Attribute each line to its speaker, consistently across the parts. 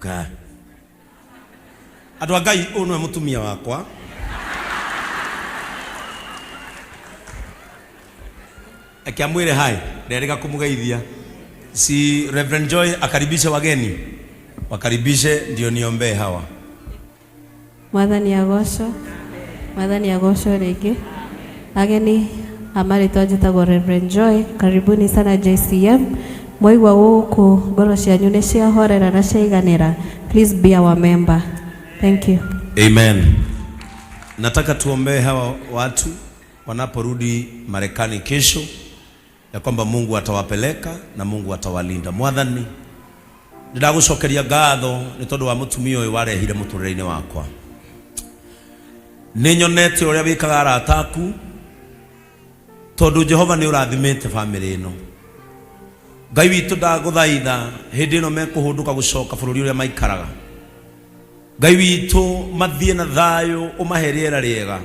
Speaker 1: ka andũ Ngai ũno mũtumia wakwa akiamwire hai ndereka kumugeithia si Reverend Joy akaribishe wageni wakaribishe ndio niombe hawa.
Speaker 2: Mwathani agocwo rĩngĩ. Ageni amaritwa njĩtagwo Reverend Joy, karibuni sana JCM. Mwaigua gũkũ ngoro cianyu nĩ ciahorera na ciaiganĩra, please be our member. Thank you.
Speaker 1: Amen. Nataka tuombee hawa watu wanaporudi Marekani kesho, ya kwamba Mungu atawapeleka na Mungu atawalinda. Mwathani ndĩragũcokeria ngatho nĩ tondũ wa mũtumia ũyũ warehire mũtũrĩre-inĩ wakwa. Nĩnyonete ũrĩa wĩkaga arata aku, tondũ Jehova nĩ ũrathimĩte famĩlĩ ĩno. Ngai witũ ndagũthaitha hĩndĩ ĩno mekũhũndũka gũcoka bũrũri ũrĩa maikaraga, Ngai witũ mathiĩ na thayũ, ũmahe rĩera rĩega,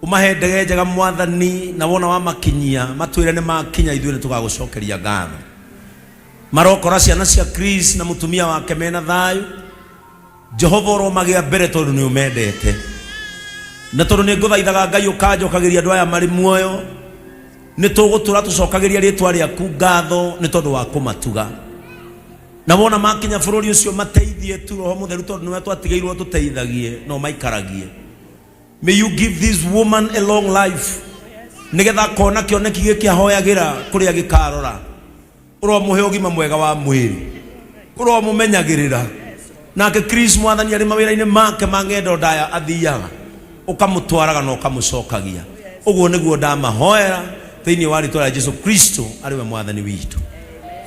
Speaker 1: ũmahe ndege njega Mwathani, na wona wamakinyia matwĩre nĩ makinya ithuĩ nĩ tũgagũcokeria ngatho. Marokora ciana cia Chris na mũtumia wake mena thayũ, Jehova ũromagĩa mbere tondũ nĩ ũmendete, na tondũ nĩ ngũthaithaga Ngai ũkanjokagĩria andũ aya marĩ muoyo, nĩ tũgũtũra tũcokagĩria rĩĩtwa rĩaku ngatho nĩ tondũ wa kũmatuga. Na wona makinya bũrũri ũcio mateithie tu Roho Mũtheru tondũ nĩwe twatigĩirwo tũteithagie no maikaragie. May you give this woman a long life, nĩgetha kona kĩoneki gĩkĩ ahoyagĩra kũrĩa gĩkarora, ũromũhe ũgima mwega wa mwĩrĩ, ũromũmenyagĩrĩra, nake Chris Mwathani arĩ mawĩra-inĩ make ma ng'endo ndaya athiaga, ũkamũtwaraga na ũkamũcokagia. Ũguo nĩguo ndamahoera thĩinĩ wa rĩĩtwa rĩa Jesũ Kristo arĩwe Mwathani witũ.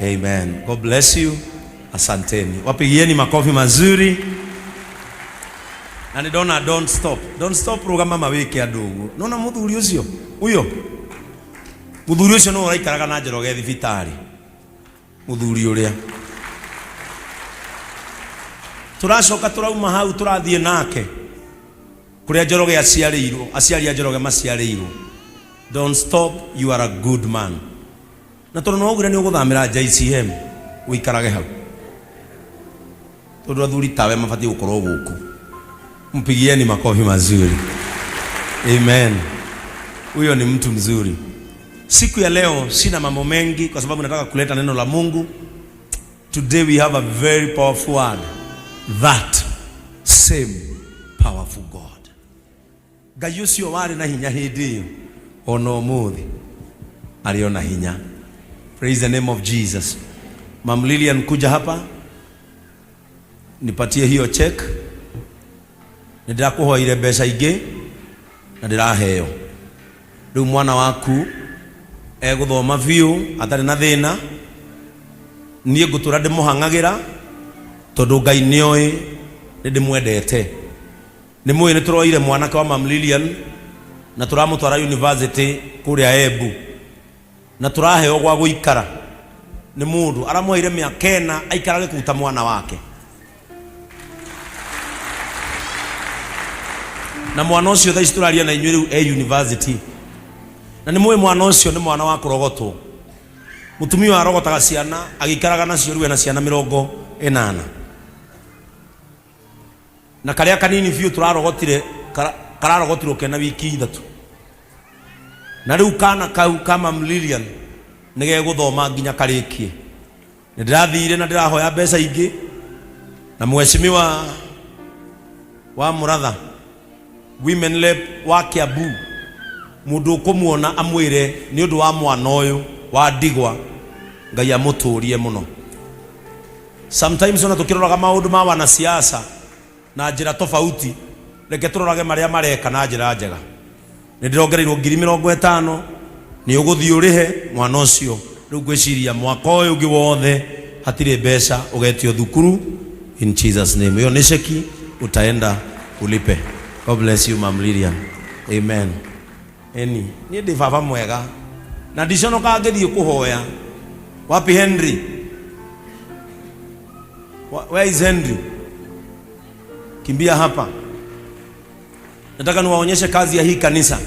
Speaker 1: Amen. God bless you. Asanteni. Wapigieni makofi mazuri. Na nĩndona don't stop rũgama mawĩke andũ ũguo. Nona mũthuri ũcio mũthuri ũcio no ũraikaraga na Njoroge thibitarĩ. Mũthuri ũrĩa tũracoka tũrauma hau tũrathiĩ nake kũrĩa Njoroge aciarĩirwo, aciari a Njoroge maciarĩirwo. Don't stop, you are a good man. Na tondũ no ũgire nĩ ũgũthamĩra JCM ũikarage hau, tondũ athuri tawe mabatiĩ gũkorwo gũkũ. Mpigieni makofi mazuri. Amen. Huyo ni mtu mzuri. Siku ya leo sina mambo mengi kwa sababu nataka kuleta neno la Mungu. Today we have a very powerful word. That same powerful God. Ngai ũcio warĩ na hinya hĩndĩ ĩyo ona ũmũthĩ arĩ ona hinya. Praise the name of Jesus. Mam Lilian kuja hapa nipatie hiyo check. Nĩndĩrakũhoire mbeca ingĩ na ndĩraheo. Rĩu mwana waku egũthoma biũ atarĩ na thĩna, niĩ ngũtũra ndĩmũhang'agĩra tondũ Ngai nĩoĩ nĩndĩmwendete. Nĩmũĩ nĩtũroire mwanake wa Mam Lilian na tũramũtwara university kũrĩa Embu, na tũraheo gwa gũikara nĩ mũndũ aramũheire mĩaka 4 aikarage kũruta mwana wake. Na mwana ũcio thaa ici tũraria na inyuĩ rĩu university, na nĩmũĩ mwana ũcio nĩ mwana wa kũrogotwo. Mũtumia arogotaga ciana agĩikaraga nacio rĩu ena ciana 80, na karĩa kanini biũ tũrarogotire kararogotirwo kena wiki 3. Na rĩu kana kau ka Mam Lilian nĩgegũthoma nginya karĩkie. Nĩndĩrathire na ndĩrahoya mbeca ingĩ na mheshimiwa wa Mũratha Women Rep wa Kiambu, mũndũ ũkũmuona amwĩre nĩ ũndũ wa mwana ũyũ wa ndigwa Ngai amũtũrie mũno. Sometimes ona tũkĩroraga maũndũ ma wanasiasa na njĩra tofauti, reke tũrorage marĩa mareka na njĩra njega. Nĩndĩrongereirwo 50,000 nĩ ũgũthiĩ ũrĩhe mwana ũcio. Rĩu ngwĩciria mwaka ũyũ ũngĩ wothe hatirĩ mbeca ũgetio thukuru in Jesus name. Hiyo nĩ cheki utaenda ulipe. God bless you Mam Lilian. Amen. Niĩ ndĩ baba mwega na ndiconoka ngĩthiĩ kũhoya. Wapi Henry? Where is Henry? Kimbia hapa. Nataka niwaonyeshe kazi ya hii kanisa.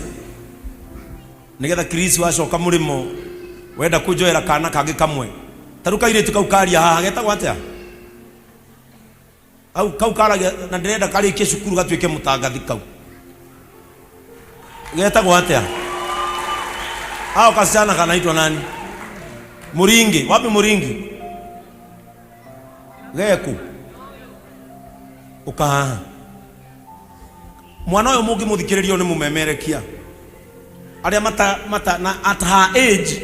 Speaker 1: Nĩgetha Chris wacoka mũrĩmo wenda kujoera kana kangĩ kamwe. Taruka ile tukaukaria haha getagwo atĩa? au kau karagia na ndirenda karikie cukuru gatuike mutangathi kau getagwo atia au kasichana kanaitwa nani? Muringi. Wapi Muringi? Geku ukahaha mwana uyu mungi muthikiririo ni mumemerekia aria mata na at her age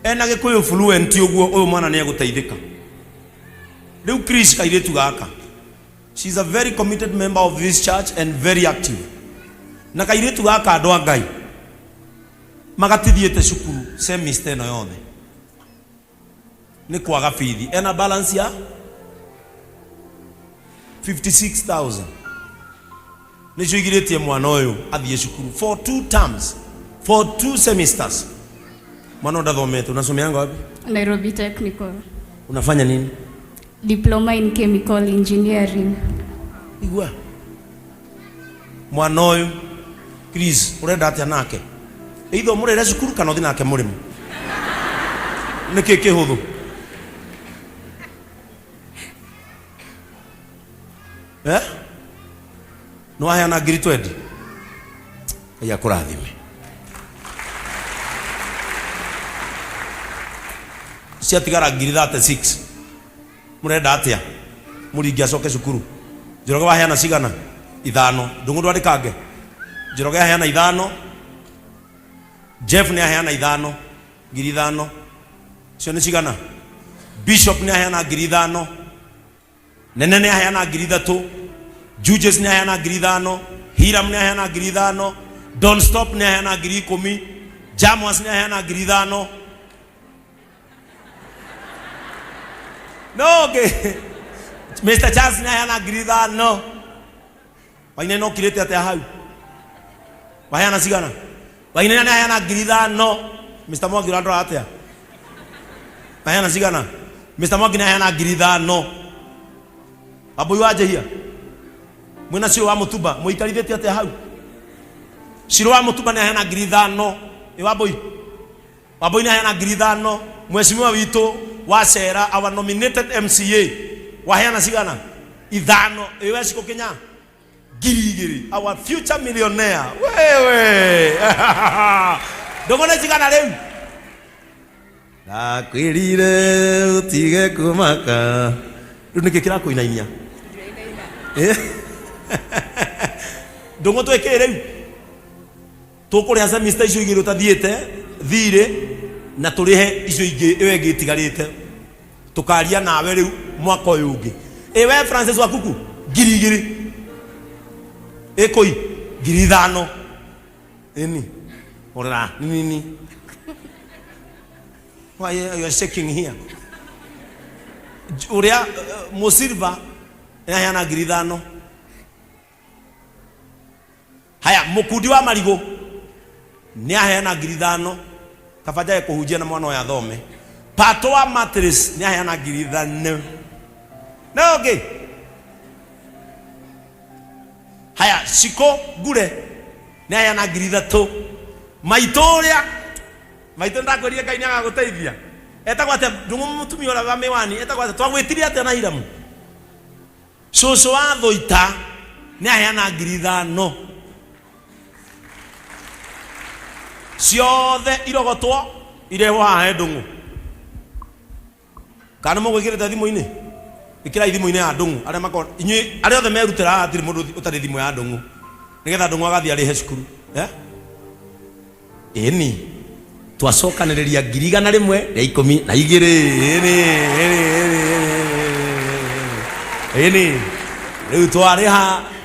Speaker 1: ena gikuyu fluent uguo uyu mwana ni eguteithika riu Chris kairetu gaka. She's a very committed member of this church and very active. Na kairetu gaka andu a Ngai magatithiete cukuru semester ino yothe ni kwaga fithi ena balance ya 56,000 nicio igiretie mwana uyu athie cukuru for 2 terms, for 2 semesters. Mwana ndathomete. Unasomeanga wapi?
Speaker 3: Nairobi Technical.
Speaker 1: Unafanya nini?
Speaker 3: Diploma in Chemical Engineering.
Speaker 1: Igwa mwana uyu Chris urenda atia nake either murere cukuru kana uthi nake murimu niki kihuthu no aya na ngiri 20 ya kurathime cia tigara ngiri 36 murenda atia muringi acoke cukuru Njoroge waheana cigana 5 ndungu ndwarikange Njoroge aheana 5 Jeff ni aheana 5 ngiri 5 cio ni cigana Bishop ni aheana ngiri 5 Nene ni aheana ngiri 3 Judges ni aheana ngiri 5 Hiram ni aheana ngiri 5 Don't Stop ni aheana ngiri 10 Jamus ni aheana ngiri 5 No okay. Mr. Charles ni aheana ngiri 5 Waine no kirete atia hau waheana cigana Waine ni aheana ngiri 5 Mr. Mwangi urandora atia waheana cigana Mr. Mwangi ni aheana ngiri 5 Abui waje hia mwina cio wa mutumba muikarithete atia hau Ciro wa mutumba ni aheana ngiri 5 Waboi ni aheana ngiri 5 Mheshimiwa witu wa Cera our nominated MCA waheana cigana 5 iwe ciko Kenya ngiri our future millionaire wewe ndogona cigana riu ndakwirire utige kumaka riu niki kirakuinainia ndongo tweke riu tukuria semester icio igiri utathiete thire na turihe icio ingi iwe ngitigarite tukaria nawe riu mwaka uyu ungi ewe Francis Wakuku ngiri ekoi ngiri 5 eni ora nini why you are shaking here uria Musilva aheana ngiri 5 haya Mukundi wa Marigo ni aheana ngiri 5 kabajaye kuhujia na mwana wa thome Pato wa Mattress ni aheana ngiri 5 no okay haya Shiko Gure ni aheana ngiri 3 Maitoria maito ndakweria Ngai agaguteithia etagwo ate ndungu mutumia ora wa miwani etagwo ate twagwitiria ate na Hiramu Coco wa Thoita ni aheana ngiri 5 ciothe irogotwo irehwo haha ndungu kana mugwikirite thimu-ini ikira thimu-ini ya ndungu aria makon inyi aria othe merutira atiri mundu utari thimu ya ndungu nigetha ndungu agathia rihe cukuru eni twacokaniriria ngiri 112 eni riu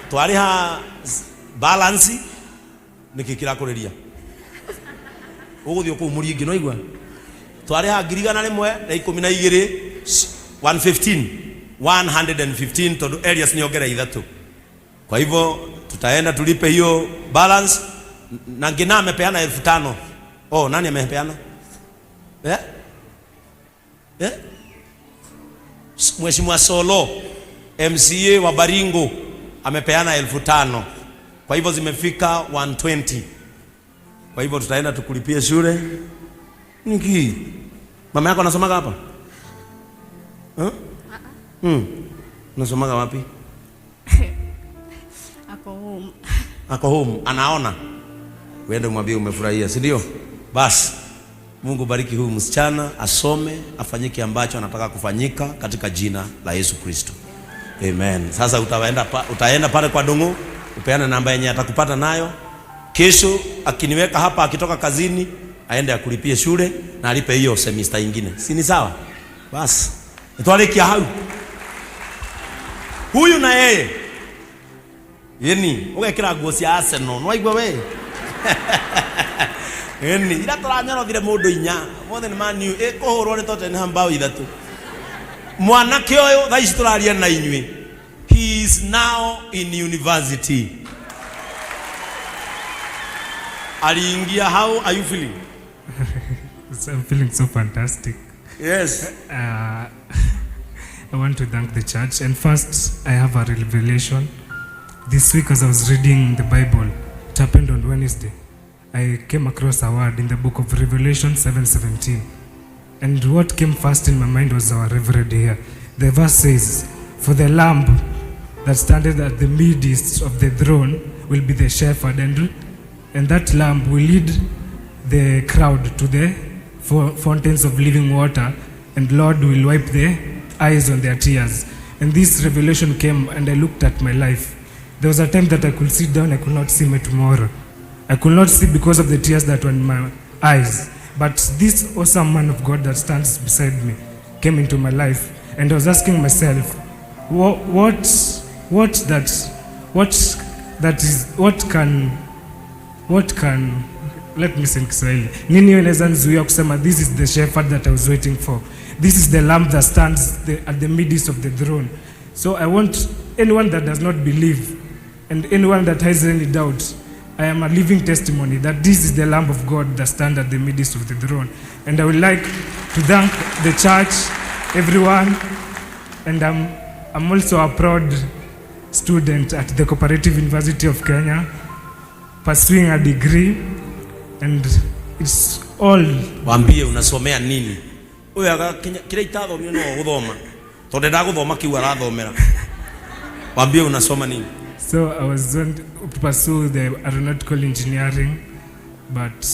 Speaker 1: twariha balance niki kirakuriria uguthio ku Muringi no igwa twariha ngiri 112 115 tondu areas niongera 3 kwa hivyo tutaenda tulipe hiyo balance na ngina amepeana 5,000 oh nani amepeana Mheshimiwa Solo MCA wa Baringo amepeana 5,000 kwa hivyo zimefika 120 kwa hivyo tutaenda tukulipie shule niki mama yako anasomaga hapa unasomaga wapi ako home anaona, uende mwambie umefurahia, si ndio? Basi Mungu bariki huyu msichana, asome, afanyike ambacho anataka kufanyika katika jina la Yesu Kristo. Amen. Sasa utaenda pale kwa Dungu, upeane namba yenye atakupata nayo. Kesho akiniweka hapa, akitoka kazini aende akulipie shule na alipe hiyo semester nyingine. Si ni sawa? Basi nitwalekia hau huyu na yeye yeni ugekira nguo cia Arsenal no aigwa we yeni ira turanyoro thire mundu inya mothe ni Man U kuhurwo ni Tottenham bao ithatu. Mwanake uyu thaa ici turaria na inyui, he is now in university. Aliingia, how are you feeling?
Speaker 4: I'm feeling so fantastic.
Speaker 1: Yes.
Speaker 4: I want to thank the church. And first, I have a revelation. This week, as I was reading the Bible, it happened on Wednesday, I came across a word in the book of Revelation 7:17. And what came first in my mind was our reverend here. The verse says, "For the lamb that standeth at the midst of the throne will be the shepherd, and that lamb will lead the crowd to the fountains of living water, and Lord will wipe the eyes on their tears." And this revelation came, and I looked at my life. There was a time that I could sit down, I could not see my tomorrow. I could not see because of the tears that were in my eyes. But this awesome man of God that stands beside me came into my life, and I was asking myself, what can let me sing Kiswahili. Nini inaweza nizuia kusema this is the shepherd that I was waiting for. This is the lamb that stands at the midst of the throne. So I want anyone that does not believe and anyone that has any doubt, I am a living testimony that this is the Lamb of God that stands at the midst of the throne. And I would like to thank the church, everyone, and I'm also a proud student at the Cooperative University of Kenya, pursuing a degree, and it's all.
Speaker 1: Wambie unasomea nini? Uya kile itathomio no guthoma. Tonde ndaguthoma kiu arathomera. Wambie unasoma nini?
Speaker 4: So I was going to pursue the aeronautical engineering, but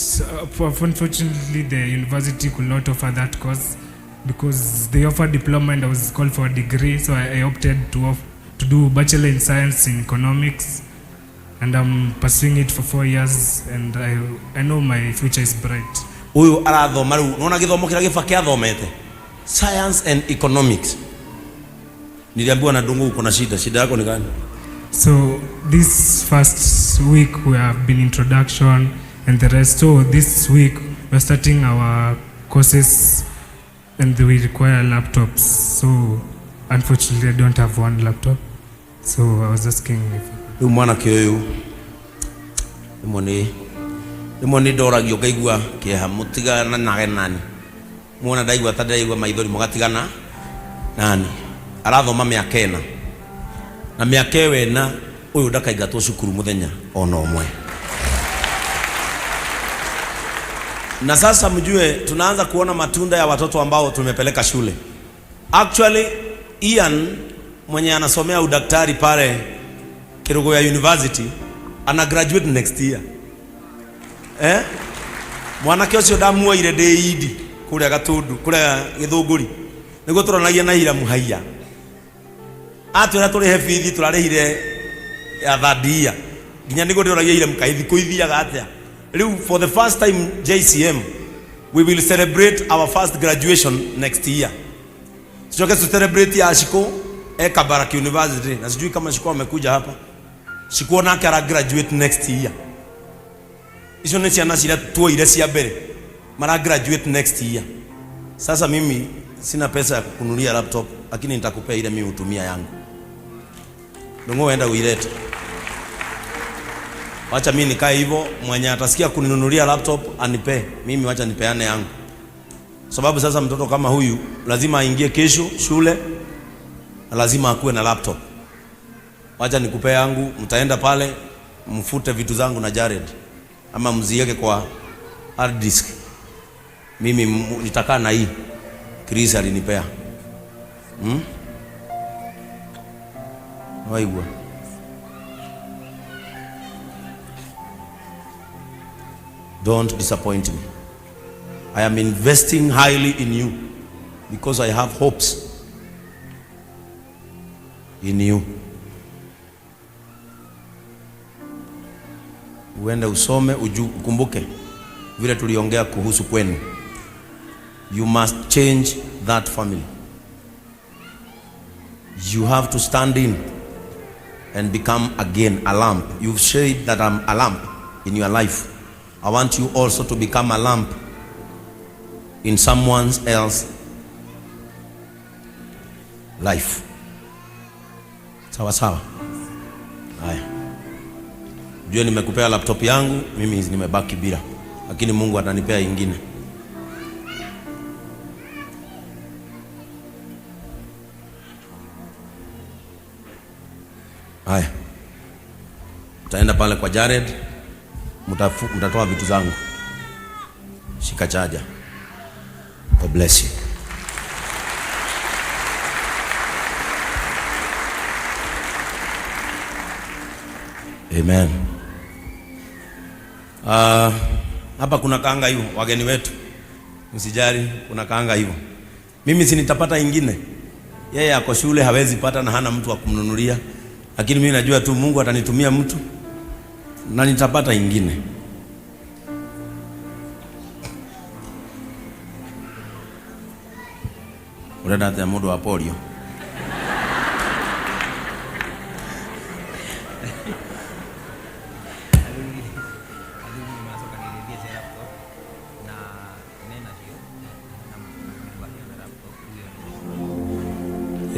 Speaker 4: unfortunately the university could not offer that course because they offered diploma and I was called for a degree. So I opted to do bachelor in science in economics, and I'm pursuing it for 4 years, and I know my future is bright.
Speaker 1: Uyu arathoma riu nona githomo kira gifake athomete science and economics. Niliambiwa na Dungu uko na shida yako ni gani?
Speaker 4: So this first week we have been introduction and the rest. So this week we're starting our courses and we require laptops. So unfortunately I don't have one laptop. So I was asking if
Speaker 1: uyu mwana kioyu nimoni ndoragio ngaigua kieha mutigana nage nani muona ndaigua ta ndaigua maithori mugatigana nani arathoma miaka ena na miaka wena uyu ndakaigatwo cukuru muthenya ona umwe. Na sasa mjue tunaanza kuona matunda ya watoto ambao tumepeleka shule. Actually Ian mwenye anasomea udaktari pale Kerugoya University ana graduate next year. Mwanake ucio ndamuoire ndi kuria Gatundu kuria Githunguri niguo turanagia na Ira Muhaiya atwira turihe fithi turarihire ya thadia nginya niguo ndiragia Ira Mukaithi kuithiaga atia riu. For the first time JCM we will celebrate our first graduation next year. Tutoke to celebrate ya Shiko Kabarak University, na sijui kama Shiko amekuja hapa. Shiko nake ara graduate next year. Iso ni ciana cira tuoire cia mbere mara graduate next year. Sasa mimi sina pesa ya kukununulia laptop, lakini nitakupea ile mimi utumia yangu. Ndongo uenda uilete. Wacha mimi nikae hivyo, mwenye atasikia kuninunulia laptop anipe. Mimi wacha nipeane yangu. Sababu sasa mtoto kama huyu lazima aingie kesho shule na lazima akuwe na laptop. Wacha nikupe yangu, mtaenda pale mfute vitu zangu na Jared ama mziweke kwa hard disk. Mimi nitakaa na hii Chris alinipea. Waigwa Don't disappoint me. I am investing highly in you because I have hopes in you. Uende usome ukumbuke vile tuliongea kuhusu kwenu. You must change that family. You have to stand in and become again a lamp. You've said that I'm a lamp in your life. I want you also to become a lamp in someone else's life. Sawa sawa. Haya. Jua nimekupea laptop yangu, mimi nimebaki bila. Lakini Mungu atanipea ingine. Haya. Mtaenda pale kwa Jared, mtatoa vitu zangu. Shika chaja. God bless you. Amen. Hapa kuna kaanga hiyo, wageni wetu. Msijali, kuna kaanga hiyo. Mimi si nitapata ingine. Yeye ako shule hawezi pata na hana mtu wa kumnunulia. Lakini mimi najua tu Mungu atanitumia mtu na nitapata ingine. Urenda hata modo wa polio.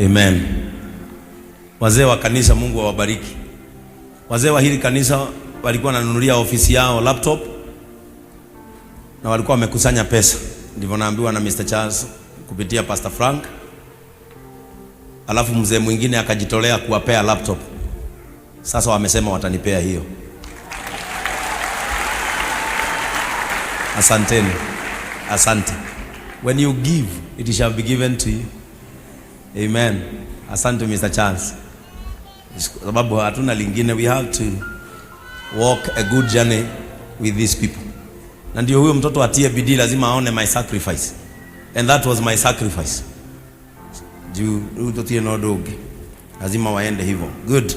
Speaker 1: Amen. Wazee wa kanisa, Mungu awabariki. Wazee wa hili kanisa walikuwa wananunulia ofisi yao laptop na walikuwa wamekusanya pesa. Ndivyo naambiwa na Mr. Charles kupitia Pastor Frank. Alafu mzee mwingine akajitolea kuwapea laptop. Sasa wamesema watanipea hiyo. Asanteni. Asante. When you give, it shall be given to you. Amen. Asante Mr. Charles. Sababu hatuna lingine, we have to walk a good journey with these people. Na ndio huyo mtoto atie bidii, lazima aone my sacrifice. And that was my sacrifice. Juu utotie no dog. Lazima waende hivyo. Good.